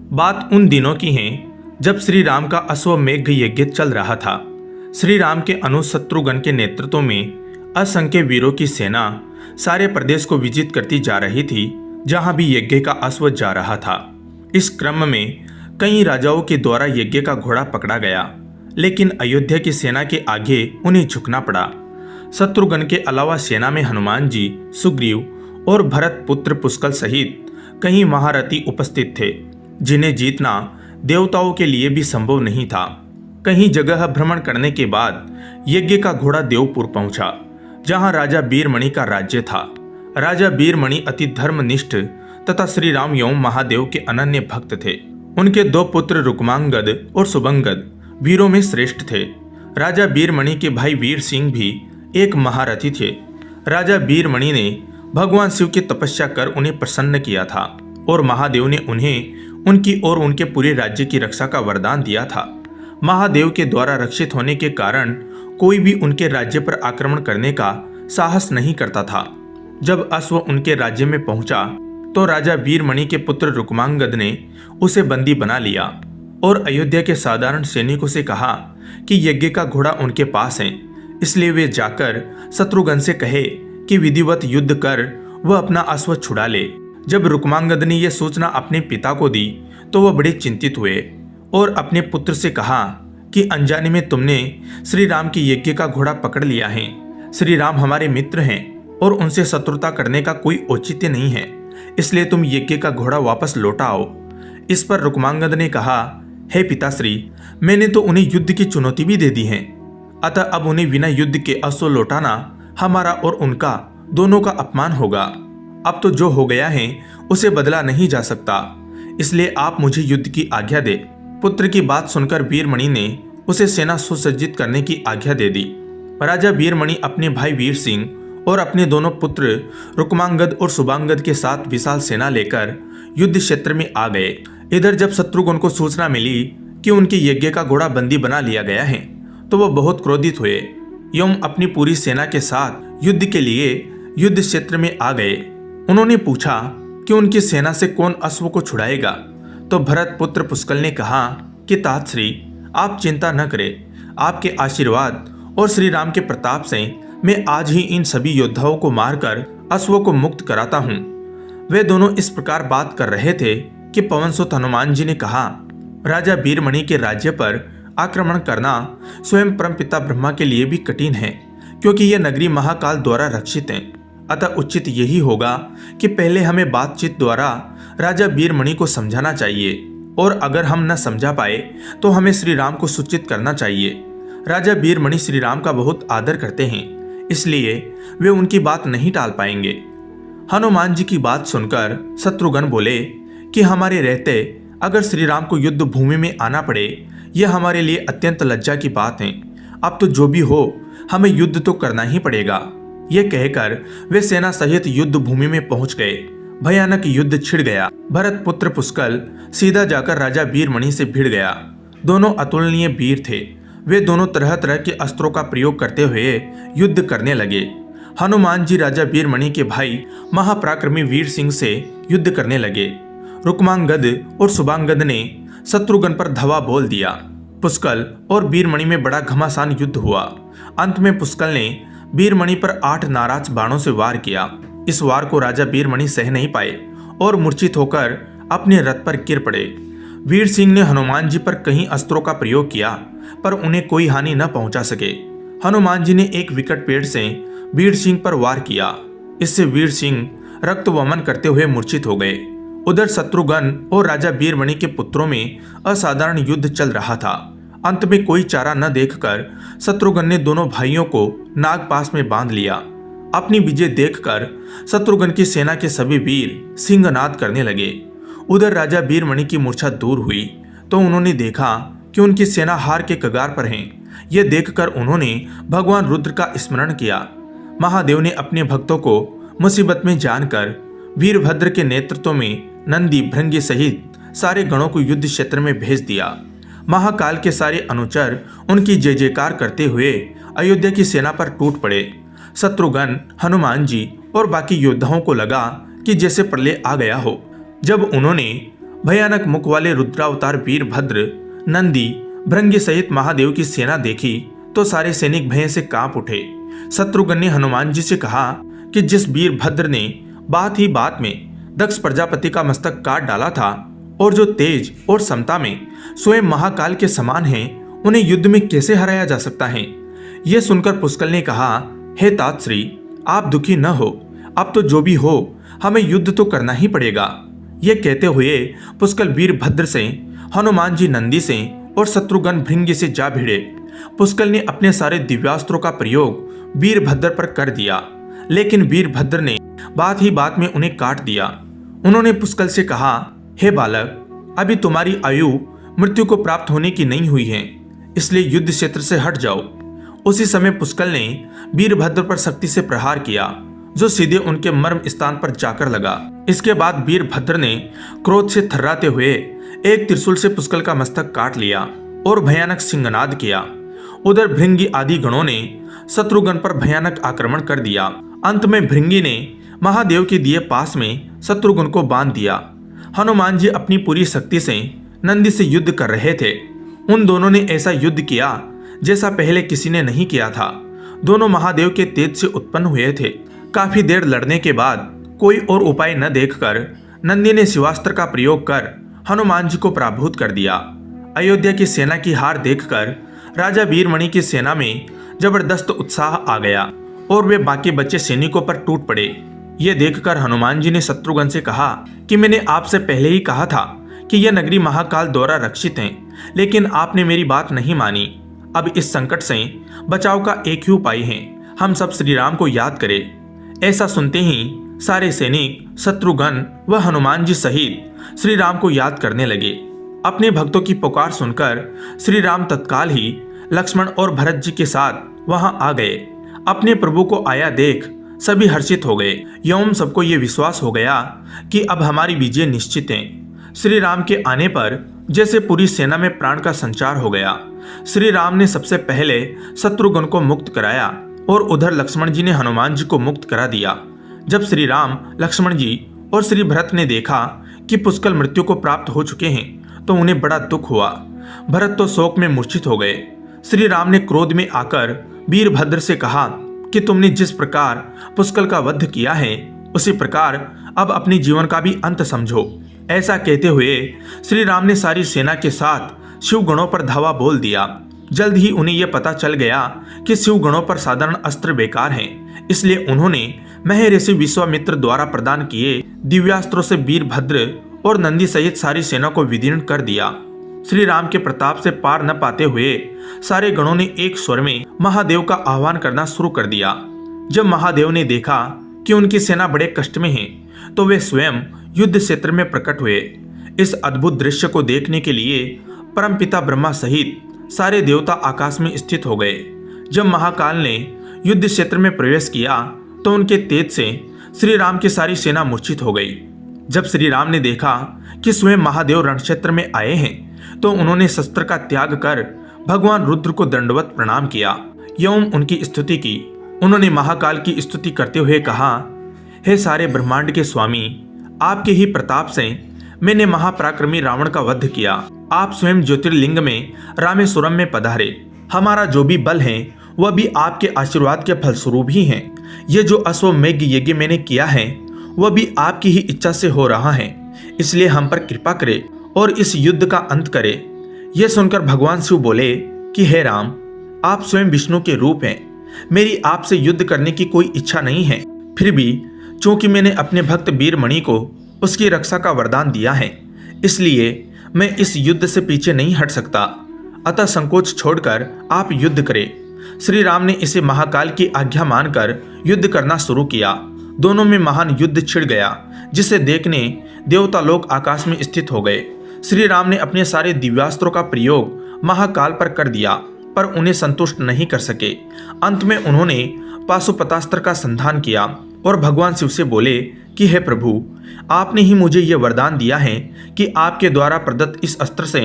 बात उन दिनों की है जब श्री राम का अश्वमेघ यज्ञ चल रहा था। श्री राम के अनुज शत्रुघ्न के नेतृत्व में असंख्य वीरों की सेना सारे प्रदेश को विजित करती जा रही थी, जहां भी यज्ञ का अश्व जा रहा था। इस क्रम में कई राजाओं के द्वारा यज्ञ का घोड़ा पकड़ा गया, लेकिन अयोध्या की सेना के आगे उन्हें झुकना पड़ा। शत्रुघ्न के अलावा सेना में हनुमान जी, सुग्रीव और भरत पुत्र पुष्कल सहित कई महारथी उपस्थित थे, जिन्हें जीतना देवताओं के लिए भी संभव नहीं था। कहीं जगह भ्रमण करने के बाद यज्ञ का घोड़ा देवपुर पहुंचा, जहां राजा वीरमणि का राज्य था। राजा वीरमणि अति धर्मनिष्ठ तथा श्री राम एवं महादेव के अनन्य भक्त थे। उनके दो पुत्र रुक्मांगद और सुबंगद वीरों में श्रेष्ठ थे। राजा वीरमणि के भाई वीर सिंह भी एक महारथी थे। राजा वीरमणि ने भगवान शिव की तपस्या कर उन्हें प्रसन्न किया था और महादेव ने उन्हें उनकी और उनके पूरे राज्य की रक्षा का वरदान दिया था। महादेव के द्वारा रक्षित होने के कारण कोई भी उनके राज्य पर आक्रमण करने का साहस नहीं करता था। जब अश्व उनके राज्य में पहुंचा तो राजा वीरमणि के पुत्र रुक्मांगद ने उसे बंदी बना लिया और अयोध्या के साधारण सैनिकों से कहा कि यज्ञ का घोड़ा उनके पास है, इसलिए वे जाकर शत्रुघ्न से कहे कि विधिवत युद्ध कर वह अपना अश्व छुड़ा ले। जब रुक्मांगद ने यह सूचना अपने पिता को दी तो वह बड़े चिंतित हुए और अपने पुत्र से कहा कि अनजाने में तुमने श्री राम के यज्ञ का घोड़ा पकड़ लिया है। श्री राम हमारे मित्र हैं और उनसे शत्रुता करने का कोई औचित्य नहीं है, इसलिए तुम यज्ञ का घोड़ा वापस लौटाओ। इस पर रुक्मांगद ने कहा, हे पिताश्री, मैंने तो उन्हें युद्ध की चुनौती भी दे दी है, अतः अब उन्हें बिना युद्ध के अश्व लौटाना हमारा और उनका दोनों का अपमान होगा। अब तो जो हो गया है उसे बदला नहीं जा सकता, इसलिए आप मुझे युद्ध की आज्ञा दे। पुत्र की बात सुनकर वीरमणि ने उसे सेना सुसज्जित करने की आज्ञा दे दी। राजा वीरमणि अपने भाई वीर सिंह और अपने दोनों पुत्र रुक्मांगद और सुबांगद के साथ विशाल सेना लेकर युद्ध क्षेत्र में आ गए। इधर जब शत्रुघ्न को सूचना मिली कि उनके यज्ञ का घोड़ा बंदी बना लिया गया है तो वह बहुत क्रोधित हुए एवं अपनी पूरी सेना के साथ युद्ध के लिए युद्ध क्षेत्र में आ गए। उन्होंने पूछा कि उनकी सेना से कौन अश्व को छुड़ाएगा, तो भरत पुत्र पुष्कल ने कहा कि तातश्री, आप चिंता न करें, आपके आशीर्वाद और श्री राम के प्रताप से मैं आज ही इन सभी योद्धाओं को मारकर अश्वों को मुक्त कराता हूँ। वे दोनों इस प्रकार बात कर रहे थे कि पवनसुत हनुमान जी ने कहा, राजा वीरमणि के राज्य पर आक्रमण करना स्वयं परमपिता ब्रह्मा के लिए भी कठिन है, क्योंकि यह नगरी महाकाल द्वारा रक्षित है। अतः उचित यही होगा कि पहले हमें बातचीत द्वारा राजा वीरमणि को समझाना चाहिए, और अगर हम न समझा पाए तो हमें श्री राम को सूचित करना चाहिए। राजा वीरमणि श्री राम का बहुत आदर करते हैं, इसलिए वे उनकी बात नहीं टाल पाएंगे। हनुमान जी की बात सुनकर शत्रुघ्न बोले कि हमारे रहते अगर श्री राम को युद्ध भूमि में आना पड़े, यह हमारे लिए अत्यंत लज्जा की बात है। अब तो जो भी हो, हमें युद्ध तो करना ही पड़ेगा। यह कहकर वे सेना सहित युद्ध भूमि में पहुंच गए। भयानक युद्ध छिड़ गया। भरत पुत्र पुष्कल सीधा जाकर राजा वीरमणि से भिड़ गया। दोनों अतुलनीय वीर थे। वे दोनों तरह तरह के अस्त्रों का प्रयोग करते हुए युद्ध करने लगे। हनुमान जी राजा वीरमणि के भाई महापराक्रमी वीर सिंह से युद्ध करने लगे। रुक्मांगद और सुबांगद ने शत्रुघ्न पर धवा बोल दिया। पुष्कल और वीरमणि में बड़ा घमासान युद्ध हुआ। अंत में पुष्कल ने वीरमणि पर 8 नाराज बाणों से वार किया। इस वार को राजा वीरमणि सह नहीं पाए और मूर्छित होकर अपने रथ पर गिर पड़े। वीर सिंह ने हनुमान जी पर कई अस्त्रों का प्रयोग किया, पर उन्हें कोई हानि न पहुंचा सके। हनुमान जी ने एक विकट पेड़ से वीर सिंह पर वार किया। इससे वीर सिंह रक्त वमन करते हुए मूर्छित हो गए। उधर शत्रुघ्न और राजा वीरमणि के पुत्रों में असाधारण युद्ध चल रहा था। अंत में कोई चारा न देखकर शत्रुघ्न ने दोनों भाइयों को नागपाश में बांध लिया। अपनी विजय देखकर शत्रुघ्न की सेना के सभी वीर सिंहनाद करने लगे। उधर राजा वीरमणि की मूर्छा दूर हुई तो उन्होंने देखा कि उनकी सेना हार के कगार पर है। यह देखकर उन्होंने भगवान रुद्र का स्मरण किया। महादेव ने अपने भक्तों को मुसीबत में जानकर वीरभद्र के नेतृत्व में नंदी भृंगी सहित सारे गणों को युद्ध क्षेत्र में भेज दिया। महाकाल के सारे अनुचर उनकी जय जयकार करते हुए अयोध्या की सेना पर टूट पड़े। शत्रुघ्न, हनुमान जी और बाकी योद्धाओं को लगा कि जैसे प्रलय आ गया हो। जब उन्होंने भयानक मुख वाले रुद्रावतार वीरभद्र, नंदी, भृंगी सहित महादेव की सेना देखी तो सारे सैनिक भय से कांप उठे। शत्रुघ्न ने हनुमान जी से कहा कि जिस वीरभद्र ने बात ही बात में दक्ष प्रजापति का मस्तक काट डाला था और जो तेज और समता में स्वयं महाकाल के समान हैं, उन्हें युद्ध में कैसे हराया जा सकता है। यह सुनकर पुष्कल ने कहा, हे तातश्री, आप दुखी न हो, अब तो जो भी हो हमें युद्ध तो करना ही पड़ेगा। यह कहते हुए पुष्कल वीरभद्र से, हनुमान जी नंदी से और शत्रुघ्न भृंगी से जा भिड़े। पुष्कल ने अपने सारे दिव्यास्त्रों का प्रयोग वीरभद्र पर कर दिया, लेकिन वीरभद्र ने बात ही बात में उन्हें काट दिया। उन्होंने पुष्कल से कहा, हे बालक, अभी तुम्हारी आयु मृत्यु को प्राप्त होने की नहीं हुई है, इसलिए युद्ध क्षेत्र से हट जाओ। उसी समय पुष्कल ने वीरभद्र पर शक्ति से प्रहार किया, जो सीधे उनके मर्म स्थान पर जाकर लगा। इसके बाद वीरभद्र ने क्रोध से थर्राते हुए एक त्रिशूल से पुष्कल का मस्तक काट लिया और भयानक सिंहनाद किया। उधर भृंगी आदि गणों ने शत्रुघ्न पर भयानक आक्रमण कर दिया। अंत में भृंगी ने महादेव के दिए पास में शत्रुघ्न को बांध दिया। हनुमान जी अपनी पूरी शक्ति से नंदी से युद्ध कर रहे थे। उन दोनों ने ऐसा युद्ध किया जैसा पहले किसी ने नहीं किया था। दोनों महादेव के तेज से उत्पन्न हुए थे। काफी देर लड़ने के बाद कोई और उपाय न देखकर नंदी ने शिवास्त्र का प्रयोग कर हनुमान जी को पराभूत कर दिया। अयोध्या की सेना की हार देखकर राजा वीरमणि की सेना में जबरदस्त उत्साह आ गया और वे बाकी बचे सैनिकों पर टूट पड़े। ये देखकर हनुमान जी ने शत्रुघ्न से कहा कि मैंने आपसे पहले ही कहा था कि यह नगरी महाकाल द्वारा रक्षित है, लेकिन आपने मेरी बात नहीं मानी। अब इस संकट से बचाव का एक ही उपाय है, हम सब श्री राम को याद करें। ऐसा सुनते ही सारे सैनिक शत्रुघ्न व हनुमान जी सहित श्री राम को याद करने लगे। अपने भक्तों की पुकार सुनकर श्री राम तत्काल ही लक्ष्मण और भरत जी के साथ वहां आ गए। अपने प्रभु को आया देख सभी हर्षित हो गए। एवं सबको ये विश्वास हो गया कि अब हमारी विजय निश्चित है। श्री राम के आने पर जैसे पूरी सेना में प्राण का संचार हो गया। श्री राम ने सबसे पहले शत्रुघ्न को मुक्त कराया और उधर लक्ष्मण जी ने हनुमान जी को मुक्त करा दिया। जब श्री राम, लक्ष्मण जी और श्री भरत ने देखा कि पुष्कल मृत्यु को प्राप्त हो चुके हैं तो उन्हें बड़ा दुख हुआ। भरत तो शोक में मूर्छित हो गए। श्री राम ने क्रोध में आकर वीरभद्र से कहा कि तुमने जिस प्रकार पुष्कल का वध किया है उसी प्रकार अब अपने जीवन का भी अंत समझो। ऐसा कहते हुए श्री राम ने सारी सेना के साथ शिव गणों पर धावा बोल दिया। जल्द ही उन्हें यह पता चल गया कि शिव गणों पर साधारण अस्त्र बेकार हैं, इसलिए उन्होंने महर्षि विश्वामित्र द्वारा प्रदान किए दिव्यास्त्रों से वीरभद्र और नंदी सहित सारी सेना को विदीर्ण कर दिया। श्री राम के प्रताप से पार न पाते हुए सारे गणों ने एक स्वर में महादेव का आह्वान करना शुरू कर दिया। जब महादेव ने देखा कि उनकी सेना बड़े कष्ट में है तो वे स्वयं युद्ध क्षेत्र में प्रकट हुए। इस अद्भुत दृश्य को देखने के लिए परमपिता ब्रह्मा सहित सारे देवता आकाश में स्थित हो गए। जब महाकाल ने युद्ध क्षेत्र में प्रवेश किया तो उनके तेज से श्री राम की सारी सेना मूर्छित हो गई। जब श्री राम ने देखा कि स्वयं महादेव रणक्षेत्र में आए हैं तो उन्होंने शस्त्र का त्याग कर भगवान रुद्र को दंडवत प्रणाम किया एवं उनकी स्तुति की। उन्होंने महाकाल की स्तुति करते हुए कहा, हे सारे ब्रह्मांड के स्वामी, आपके ही प्रताप से मैंने महापराक्रमी रावण का वध किया। आप स्वयं ज्योतिर्लिंग में रामेश्वरम में पधारे। हमारा जो भी बल है वह भी आपके आशीर्वाद के फलस्वरूप ही है। ये जो अश्वमेध यज्ञ मैंने किया है वह भी आपकी ही इच्छा से हो रहा है, इसलिए हम पर कृपा करे और इस युद्ध का अंत करे। यह सुनकर भगवान शिव बोले कि हे राम, आप स्वयं विष्णु के रूप हैं। मेरी आपसे युद्ध करने की कोई इच्छा नहीं है, फिर भी चूंकि मैंने अपने भक्त वीरमणि को उसकी रक्षा का वरदान दिया है, इसलिए मैं इस युद्ध से पीछे नहीं हट सकता। अतः संकोच छोड़कर आप युद्ध करें। श्री राम ने इसे महाकाल की आज्ञा मानकर युद्ध करना शुरू किया। दोनों में महान युद्ध छिड़ गया, जिसे देखने देवता लोग आकाश में स्थित हो गए। श्री राम ने अपने सारे दिव्यास्त्रों का प्रयोग महाकाल पर कर दिया, पर उन्हें संतुष्ट नहीं कर सके। अंत में उन्होंने पाशुपतास्त्र का संधान किया और भगवान शिव से बोले कि हे प्रभु, आपने ही मुझे यह वरदान दिया है कि आपके द्वारा प्रदत्त इस अस्त्र से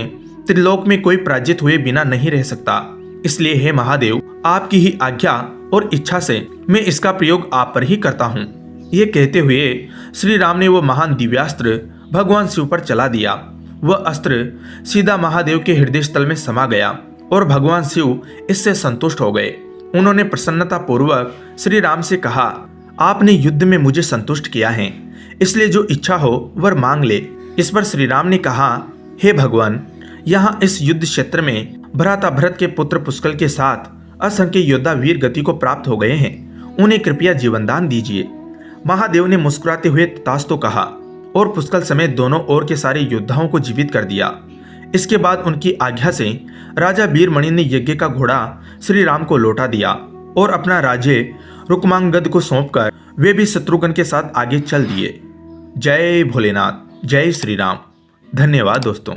त्रिलोक में कोई पराजित हुए बिना नहीं रह सकता। इसलिए हे महादेव, आपकी ही आज्ञा और इच्छा से मैं इसका प्रयोग आप पर ही करता हूँ। ये कहते हुए श्री राम ने वो महान दिव्यास्त्र भगवान शिव पर चला दिया। वह अस्त्र सीधा महादेव के हृदय स्थल में समा गया और भगवान शिव इससे संतुष्ट हो गए। उन्होंने प्रसन्नता पूर्वक श्री राम से कहा, आपने युद्ध में मुझे संतुष्ट किया है, इसलिए जो इच्छा हो वर मांग ले। इस पर श्री राम ने कहा, हे भगवान, यहाँ इस युद्ध क्षेत्र में भ्राता भरत के पुत्र पुष्कल के साथ असंख्य योद्धा वीर गति को प्राप्त हो गए हैं, उन्हें कृपया जीवन दान दीजिए। महादेव ने मुस्कुराते हुए तथास्तु कहा और पुष्कल समेत दोनों ओर के सारे योद्धाओं को जीवित कर दिया। इसके बाद उनकी आज्ञा से राजा वीरमणि ने यज्ञ का घोड़ा श्री राम को लौटा दिया और अपना राज्य रुक्मांगद को सौंपकर वे भी शत्रुघ्न के साथ आगे चल दिए। जय भोलेनाथ, जय श्री राम। धन्यवाद दोस्तों।